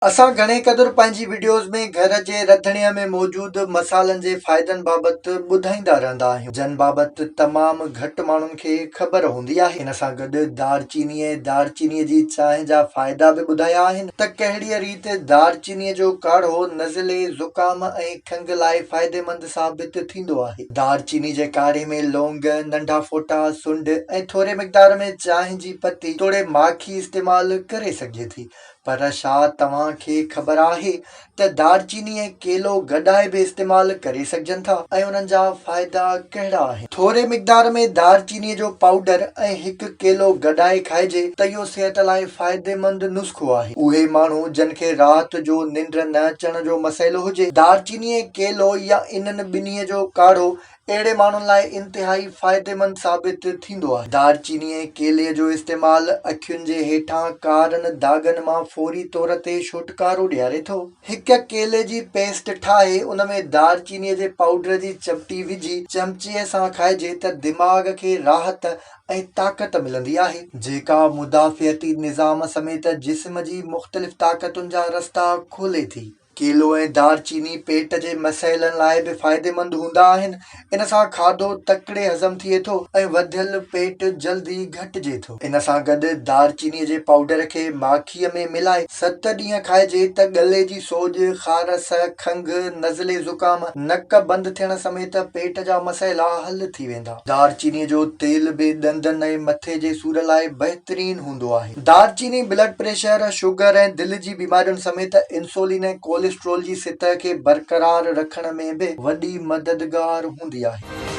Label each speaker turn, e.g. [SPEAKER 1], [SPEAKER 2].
[SPEAKER 1] असां घणे क़दुरु पंहिंजी वीडियोज़ में घर जे रंधिणे में मौजूद मसालनि जे फ़ाइदनि बाबति ॿुधाईंदा रहंदा आहियूं, जन बाबति तमामु घटि माण्हुनि खे ख़बर हूंदी आहे। इन सां गॾु दालचीनीअ जी चांहि जा फ़ाइदा बि ॿुधाया आहिनि त कहिड़ीअ रीति दालचीनीअ जो काढ़ो नज़ले, ज़ुकाम ऐं खंघि लाइ फ़ाइदेमंद साबित थींदो आहे। दालचीनी जे काढ़े में लौंग, नंढा फोटा, सुंढ ऐं थोरे मिक़दार में चांहि जी पती तोड़े माखी इस्तेमालु करे सघिजे थी। पर छा तव्हांखे ख़बर आहे त दालचीनी ऐं केलो गॾाए बि इस्तेमालु करे सघजनि था ऐं उन्हनि जा फ़ाइदा कहिड़ा आहिनि? थोरे मिक़दार में दालचीनीअ जो पाउडर ऐं हिकु केलो गॾाए खाइजे त इहो सिहत लाइ फ़ाइदेमंद नुस्ख़ो आहे। उहे माण्हू जिन खे राति जो निंड न अचण जो मसइलो हुजे, दालचीनी ऐं केलो या इन्हनि ॿिन्हीअ जो काढ़ो अहिड़े माण्हुनि लाइ इंतिहाई फ़ाइदेमंद साबित थींदो आहे। दालचीनी ऐं केले जो इस्तेमालु अखियुनि जे हेठां कारनि दागनि मां फौरी तौर ते छुटकारो ॾियारे थो। हिक केले जी पेस्ट ठाहे उन में दालचीनीअ जे पाउडर जी चपटी विझी चमचीअ सां खाइजे त दिमाग़ खे राहत ऐं ताक़त मिलंदी आहे, जेका मुदाफ़ियती निज़ाम समेत जिस्म जी मुख़्तलिफ़ ताक़तुनि जा रस्ता खोले थी। केलो ऐं दालचीनी पेट जे मसइलनि लाइ बि फ़ाइदेमंद हूंदा आहिनि। इन सां खाधो तकिड़े हज़म थिए थो ऐं वधियल पेट जल्दी घटिजे थो। इन सां गॾु दालचीनीअ जे पाउडर खे माखीअ में मिलाए 7 ॾींहं खाइजे त गले जी सोज, ख़ारस, खंघि, नज़ले, ज़ुकाम, नक बंदि थियण समेत पेट जा मसइला हल थी वेंदा। दालचीनीअ जो तेल बि ॾंदनि ऐं मथे जे सूर लाइ बहितरीन हूंदो आहे। दालचीनी ब्लड प्रेशर, शुगर ऐं दिलि जी बीमारियुनि समेत इंसुलिन ऐं कोलेस्ट्रोल जी सतह खे बरक़रार रखण में बि वॾी मददगार हूंदी आहे।